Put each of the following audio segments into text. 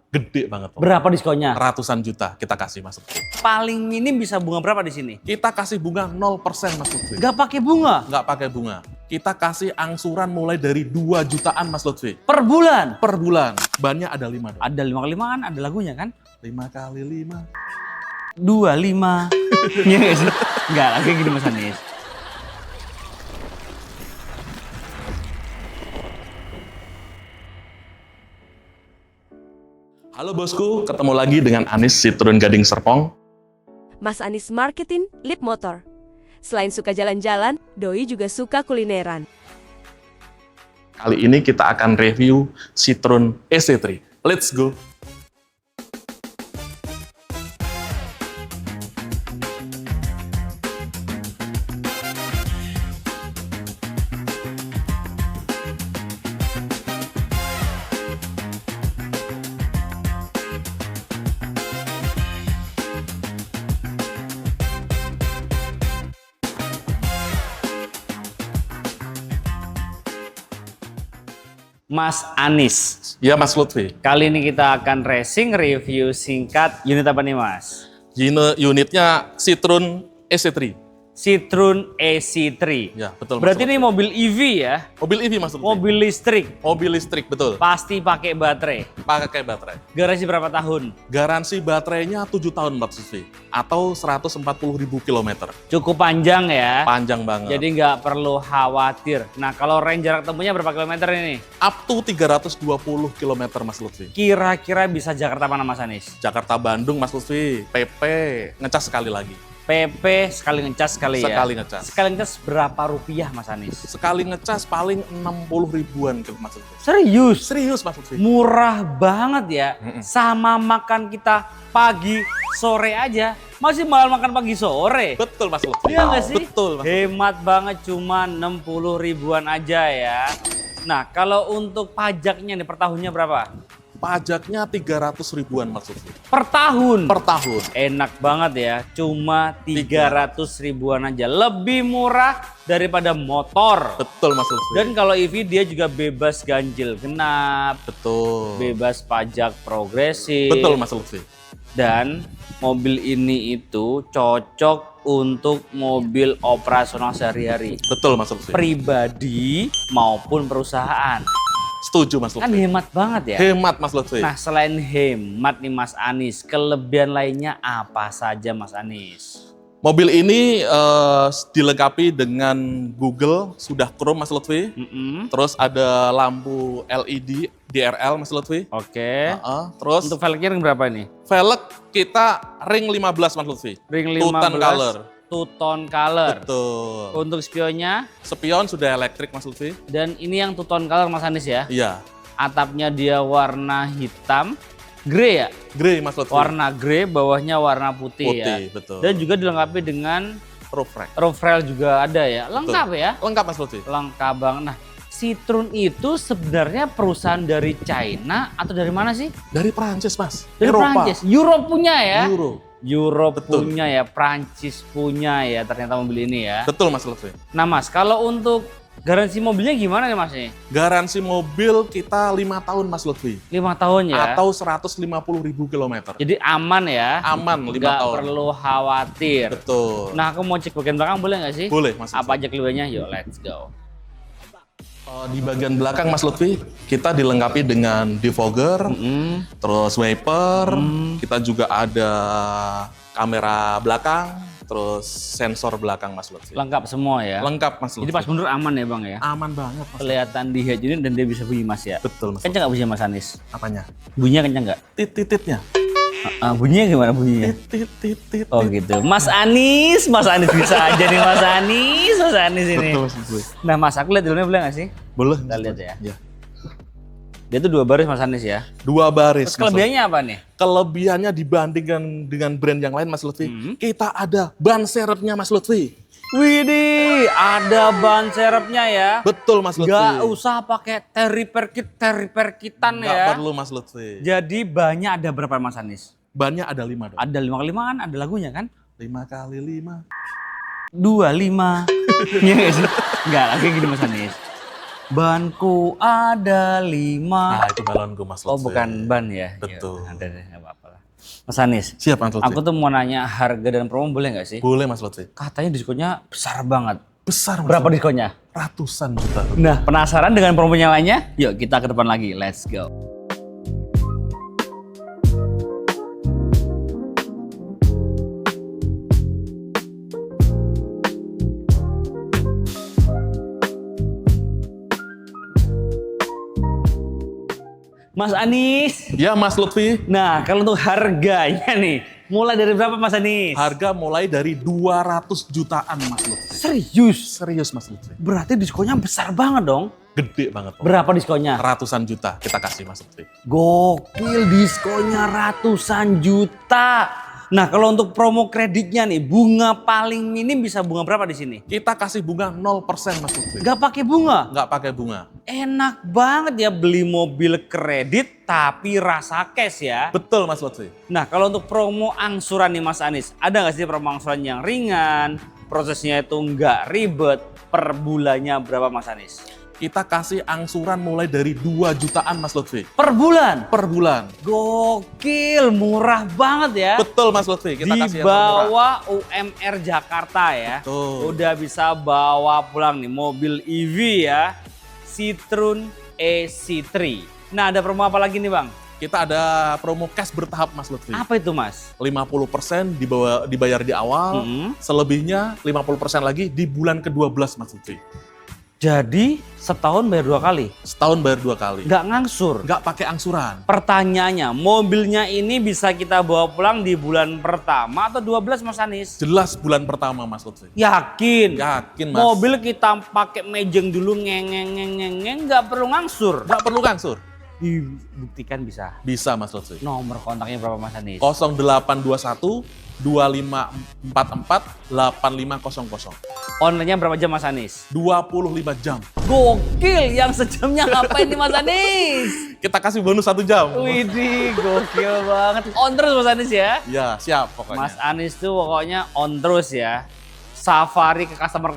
Gede banget. Pak. Berapa diskonnya? Ratusan juta kita kasih Mas Lutfi. Paling minim bisa bunga berapa di sini? Kita kasih bunga 0% Mas Lutfi. Gak pakai bunga? Nggak pakai bunga. Kita kasih angsuran mulai dari 2 jutaan Mas Lutfi. Per bulan? Per bulan. Bannya ada 5 dong. Ada 5 kali 5 kan, ada lagunya kan? 5 kali 5. 25. Iya gak sih? Enggak, lagi gini Mas Anis. Halo bosku, ketemu lagi dengan Anis Citroen Gading Serpong. Mas Anis Marketing Lip Motor. Selain suka jalan-jalan, Doi juga suka kulineran. Kali ini kita akan review Citroen EC3. Let's go! Mas Anis. Ya Mas Lutfi, Kali ini kita akan racing review singkat unit apa nih Mas? unitnya Citroen EC3. Citroen EC3. Ya betul Mas Berarti Lutfi. ini mobil EV ya? Mobil EV Mas Lutfi. Mobil listrik. Mobil listrik, betul. Pasti pakai baterai. Pakai baterai. Garansi berapa tahun? Garansi baterainya 7 tahun Mas Lutfi. Atau 140.000 km. Cukup panjang ya? Panjang banget. Jadi nggak perlu khawatir. Nah kalau range jarak tempuhnya berapa kilometer ini? Up to 320 km Mas Lutfi. Kira-kira bisa Jakarta mana Mas Anis? Jakarta Bandung Mas Lutfi. PP ngecas sekali lagi. PP sekali ngecas sekali ya? Sekali ngecas. Sekali ngecas berapa rupiah Mas Anis? Sekali ngecas paling 60 ribuan Mas Lutfi. Serius? Serius Mas Lutfi. Murah banget ya. Sama makan kita pagi, sore aja. Masih mahal makan pagi sore. Betul Mas Lutfi. Iya nggak sih? Betul Mas. Hemat banget, cuma 60 ribuan aja ya. Nah kalau untuk pajaknya nih per tahunnya berapa? Pajaknya 300 ribuan Mas Lutfi. Per tahun? Per tahun. Enak banget ya, cuma 300 ribuan aja. Lebih murah daripada motor. Betul Mas Lutfi. Dan kalau EV dia juga bebas ganjil genap, betul. bebas pajak progresif. Betul Mas Lutfi. Dan mobil ini itu cocok untuk mobil operasional sehari-hari. Betul Mas Lutfi. Pribadi maupun perusahaan. Setuju Mas Kan Lutfi. hemat banget ya. Hemat Mas Lutfi. Nah selain hemat nih Mas Anis, kelebihan lainnya apa saja Mas Anis? Mobil ini dilengkapi dengan Google, sudah Chrome Mas Lutfi. Terus ada lampu LED DRL Mas Lutfi. Oke. Terus Untuk velgnya ring berapa nih? velg kita ring 15 Mas Lutfi. Ring 15. Two-tone color. Two-tone color. Betul. Untuk spionnya, Spion sudah elektrik Mas Lutfi. dan ini yang two-tone color Mas Anis ya? Iya. Atapnya dia warna hitam, grey ya? Grey Mas Lutfi. Warna grey, bawahnya warna putih, ya. putih, betul. Dan juga dilengkapi dengan roof rack. roof rail juga ada ya. Lengkap ya? Lengkap Mas Lutfi. Lengkap banget. Nah, Citroen itu sebenarnya perusahaan dari China atau dari mana sih? Dari Prancis Mas. Dari Eropa. Prancis. Europe punya ya? Betul. Europe punya ya, Prancis punya ya ternyata mobil ini ya. Betul Mas Lutfi. Nah Mas, kalau untuk garansi mobilnya gimana nih Mas nih? Garansi mobil kita 5 tahun Mas Lutfi. 5 tahun ya? Atau 150.000 km. Jadi aman ya? Aman 5 Nggak tahun. perlu khawatir. Betul. Nah aku mau cek bagian belakang boleh nggak sih? Boleh Mas Lutfi. Apa aja kelebihannya? Yuk let's go. Di bagian belakang Mas Lutfi, kita dilengkapi dengan defogger, terus wiper, kita juga ada kamera belakang, terus sensor belakang Mas Lutfi. Lengkap semua ya? Lengkap Mas Lutfi. Jadi pas mundur aman ya Bang ya? Aman banget Mas. Kelihatan di head unit dan dia bisa bunyi Mas ya? Betul Mas. Kencang nggak bunyinya Mas Anis? Apanya? Bunyinya kencang nggak? Tititnya. Bunyinya gimana bunyinya? Titit. Oh gitu. Mas Anis bisa aja nih Mas Anis ini. Betul Mas Lutfi. Nah Mas, aku lihat dulunya boleh nggak sih? Boleh. Kita lihat ya. Ya. Dia tuh 2 baris Mas Anis ya. 2 baris. Terus kelebihannya apa nih? Kelebihannya dibandingkan dengan brand yang lain Mas Lutfi, kita ada ban serepnya Mas Lutfi. Widih, ada ban serepnya ya. Betul Mas Lutfi. Gak usah pakai teri-perkitan Nggak ya. perlu Mas Lutfi. Jadi bannya ada berapa Mas Anis? Bannya ada 5 dong. Ada 5 kali 5 kan, ada lagunya kan? 5 kali 5. 25. Iya gak sih? Enggak, lagi gini Mas Anis. Banku ada 5. Nah, itu balonku Mas Lutfi. Oh, bukan ban ya? Betul. Ya, ada deh, nggak apa-apa lah. Mas Anis, Siap Mas Lutfi. aku tuh mau nanya harga dan promo boleh nggak sih? Boleh Mas Lutfi. Katanya diskonnya besar banget. Besar Mas Berapa Lutfi. diskonnya? Ratusan juta. Nah, penasaran dengan promonya lainnya? Yuk kita ke depan lagi, let's go. Mas Anis, Ya Mas Lutfi. nah kalau untuk harganya nih, mulai dari berapa Mas Anis? Harga mulai dari 200 jutaan Mas Lutfi. Serius? Serius Mas Lutfi. Berarti diskonnya besar banget dong. Gede banget. Om. Berapa diskonnya? Ratusan juta kita kasih Mas Lutfi. Gokil, diskonnya ratusan juta. Nah, kalau untuk promo kreditnya nih, bunga paling minim bisa bunga berapa di sini? Kita kasih bunga 0% Mas Lutfi. Gak pakai bunga. Nggak pakai bunga. Enak banget ya beli mobil kredit tapi rasa cash ya. Betul Mas Lutfi. Nah, kalau untuk promo angsuran nih Mas Anis, ada nggak sih promo angsuran yang ringan, prosesnya itu nggak ribet, per bulannya berapa Mas Anis? Kita kasih angsuran mulai dari 2 jutaan Mas Lutfi. Per bulan? Per bulan. Gokil, murah banget ya. Betul Mas Lutfi. Kita Di kasih yang termurah. bawah UMR Jakarta ya. Betul. Udah bisa bawa pulang nih mobil EV ya. Citroen AC3. Nah, ada promo apa lagi nih Bang? Kita ada promo cash bertahap Mas Lutfi. Apa itu Mas? 50% dibayar di awal, selebihnya 50% lagi di bulan ke-12 Mas Lutfi. Jadi setahun bayar 2 kali? Setahun bayar 2 kali. Nggak ngangsur? Nggak pakai angsuran. Pertanyaannya, mobilnya ini bisa kita bawa pulang di bulan pertama atau 12 Mas Anis? Jelas bulan pertama Mas Lutfi. Yakin? Yakin Mas. Mobil kita pakai mejeng dulu ngeng nggak perlu ngangsur? Nggak perlu ngangsur. Dibuktikan bisa. Bisa Mas Lutfi. Nomor kontaknya berapa Mas Anis? 0821 2544 8500. Online-nya berapa jam Mas Anis? 25 jam. Gokil, yang sejamnya ngapain nih Mas Anis? Kita kasih bonus 1 jam. Widih, gokil banget. On terus Mas Anis ya? Ya, siap pokoknya. Mas Anis tuh pokoknya on terus ya. Safari ke customer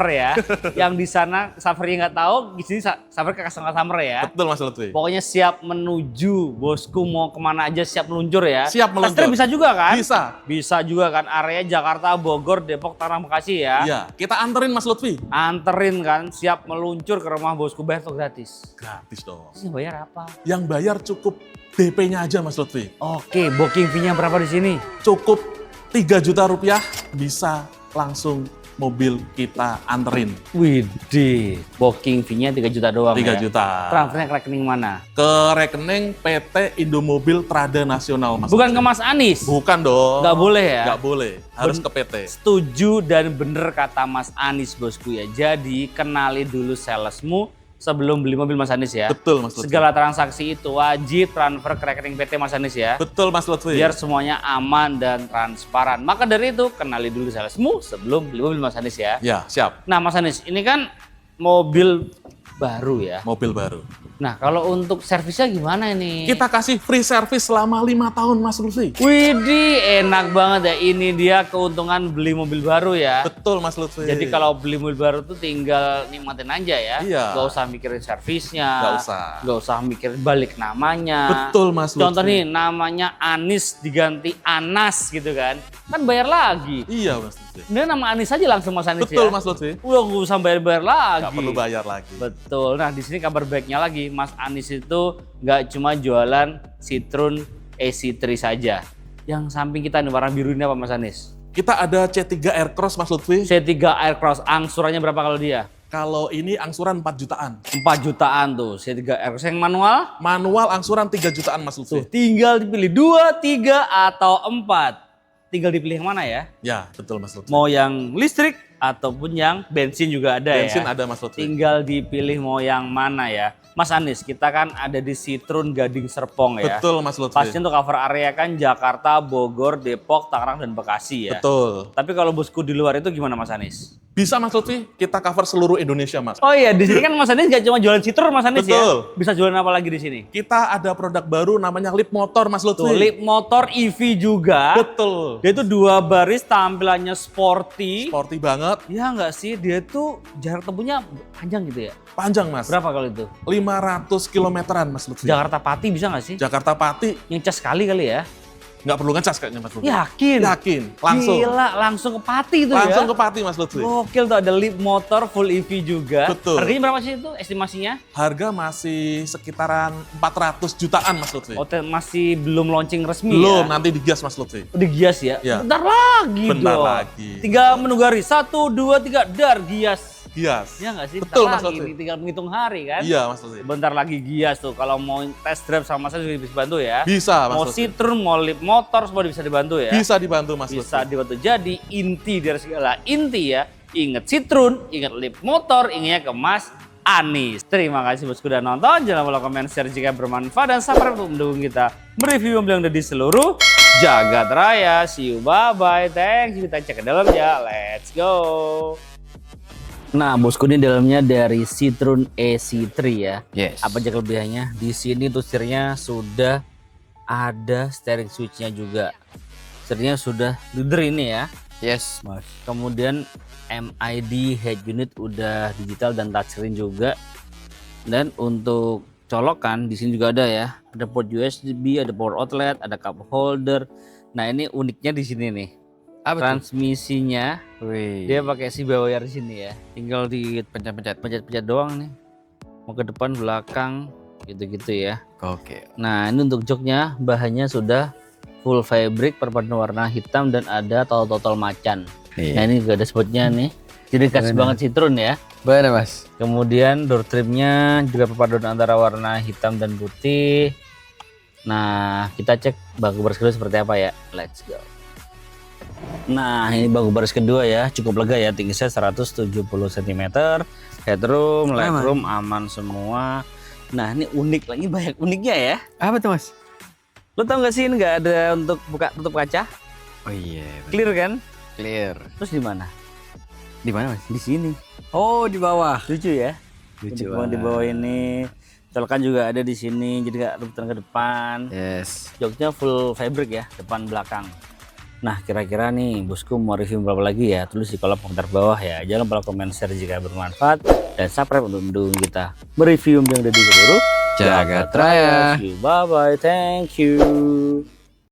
ya. Yang di sana safari nggak tahu, di sini safari ke customer ya. Betul Mas Lutfi. Pokoknya siap menuju, bosku mau kemana aja siap meluncur ya. Siap meluncur. Test drive bisa juga kan? Bisa. Bisa juga kan, area Jakarta, Bogor, Depok, Tangerang, Bekasi ya. Iya, kita anterin Mas Lutfi. Anterin kan, siap meluncur ke rumah bosku, bayar tuh gratis. Gratis dong. Terus yang bayar apa? Yang bayar cukup DP-nya aja Mas Lutfi. Oke, booking fee-nya berapa di sini? Cukup 3 juta rupiah bisa langsung mobil kita anterin. Widih, booking fee-nya 3 juta doang 3 ya? juta. Transfernya ke rekening mana? Ke rekening PT Indomobil Trada Nasional Mas. Bukan ke Mas Anis? Bukan dong. Nggak boleh ya? Nggak boleh, harus ke PT. Setuju dan bener kata Mas Anis bosku ya. Jadi kenali dulu salesmu sebelum beli mobil Mas Anis ya. Betul Mas Lutfi. Segala transaksi itu wajib transfer ke rekening PT Mas Anis ya. Betul Mas Lutfi. Biar semuanya aman dan transparan. Maka dari itu kenali dulu salesmu sebelum beli mobil Mas Anis ya. Ya, siap. Nah Mas Anis, ini kan mobil baru ya. Mobil baru. Nah kalau untuk servisnya gimana ini? Kita kasih free service selama 5 tahun Mas Lutfi. Widih, enak banget ya. Ini dia keuntungan beli mobil baru ya. Betul Mas Lutfi. Jadi kalau beli mobil baru tuh tinggal nikmatin aja ya. Iya. Gak usah mikirin servisnya. Nggak usah. Gak usah mikirin balik namanya. Betul Mas Lutfi. Contoh nih namanya Anis diganti Anas gitu kan. Kan bayar lagi. Iya Mas Lutfi. Ini nama Anis aja langsung Mas Anis Betul ya. Mas Lutfi. Udah gak usah bayar-bayar lagi. Nggak perlu bayar lagi. Betul. Nah di sini kabar baiknya lagi, Mas Anis itu nggak cuma jualan Citroen AC3 saja. Yang samping kita nih warna biru ini apa Mas Anis? Kita ada C3 Aircross Mas Lutfi. C3 Aircross, angsurannya berapa kalau dia? Kalau ini angsuran 4 jutaan. 4 jutaan tuh, C3 Aircross yang manual. Manual angsuran 3 jutaan Mas Lutfi. Tuh, tinggal dipilih 2, 3, atau 4. Tinggal dipilih yang mana ya? Ya, betul Mas Lutfi. Mau yang listrik ataupun yang bensin juga ada Bensin ya. ada Mas Lutfi. Tinggal dipilih mau yang mana ya. Mas Anis, kita kan ada di Citroen Gading Serpong ya. Betul Mas Lutfi. Pasti untuk cover area kan Jakarta, Bogor, Depok, Tangerang, dan Bekasi ya. Betul. Tapi kalau bosku di luar itu gimana Mas Anis? Bisa Mas Lutfi, kita cover seluruh Indonesia Mas. Oh iya, di sini kan Mas Anis nggak cuma jualan Citroen Mas Anis ya? Betul. Bisa jualan apa lagi di sini? Kita ada produk baru namanya Lip Motor Mas Lutfi. Tuh, Lip Motor EV juga. Betul. Dia itu 2 baris, tampilannya sporty. Sporty banget, Ya nggak sih, dia tuh jarak tempuhnya panjang gitu ya? panjang Mas. Berapa kalau itu? 500 kilometeran Mas Lutfi. Jakarta Pati bisa nggak sih? Jakarta Pati, Yang cas kali ya? nggak perlu ngecas kayaknya Mas Lutfi. Yakin? Yakin, langsung. Gila, langsung ke Pati itu Langsung ya? ke Pati Mas Lutfi. Gokil tuh, ada Lip Motor full EV juga. Betul. Harganya berapa sih itu estimasinya? Harga masih sekitaran 400 jutaan Mas Lutfi. Oh, masih belum launching resmi Belum, ya? nanti digas Mas Lutfi. Udah gias ya? Ya. Bentar lagi Bentar dong. lagi. Tinggal menunggu hari. 1, 2, 3, dar gias. Gias. Ya nggak sih? Betul Bentar Mas lagi, Lutfi. ini tinggal menghitung hari kan? Iya Mas Lutfi. Bentar lagi gias tuh. Kalau mau test drive sama saya juga bisa bantu ya. Bisa Mas Mau Lutfi. Citroen, mau Lip Motor, semua bisa dibantu ya. Bisa dibantu Mas Bisa Lutfi. dibantu. Jadi inti dari segala inti ya. Ingat Citroen, ingat Lip Motor, ingatnya ke Mas Anis. Terima kasih bosku udah nonton. Jangan lupa komen, share jika bermanfaat dan subscribe untuk mendukung kita mereview mobil yang ada di seluruh jagat raya. See you, bye bye. Thanks. Kita cek ke dalam ya. Let's go. Nah, bosku ini dalamnya dari Citroen AC3 ya. Yes. Apa aja kelebihannya? Di sini tuh setirnya sudah ada steering switch-nya juga. Setirnya sudah leather ini ya. Yes. Kemudian MID head unit udah digital dan touchscreen juga. Dan untuk colokan di sini juga ada ya. Ada port USB, ada power outlet, ada cup holder. Nah, ini uniknya di sini nih. Apa tuh? Transmisinya Wih. dia pakai SIBA wire di sini ya. Tinggal di pencet-pencet. pencet doang nih. Mau ke depan, belakang, gitu-gitu ya. Oke. Nah, ini untuk joknya bahannya sudah full fabric perpaduan warna hitam dan ada totol macan. Nah, ini juga ada spotnya nih. Jadi khas banget Citroen ya. Benar Mas. Kemudian door trimnya juga perpaduan antara warna hitam dan putih. Nah, kita cek baku baris kedua seperti apa ya. Let's go. Nah, ini baku baris kedua ya, cukup lega ya, tinggi saya 170 cm. Headroom, legroom aman semua. Nah, ini unik lagi, banyak uniknya ya. Apa tuh Mas? Lo tau gak sih ini nggak ada untuk buka tutup kaca? Oh iya. Clear kan? Clear. Terus di mana? Di mana Mas? Di sini. Oh di bawah. Lucu ya? Lucu Di bawah ini. Colokan juga ada di sini, jadi nggak rebutan ke depan. Yes. Joknya full fabric ya, depan belakang. Nah, kira-kira nih bosku mau review berapa lagi ya? Tulis di kolom komentar bawah ya. Jangan lupa komen share jika bermanfaat dan subscribe untuk mendukung kita mereview yang ada di seluruh Jagat Raya. Bye bye, thank you.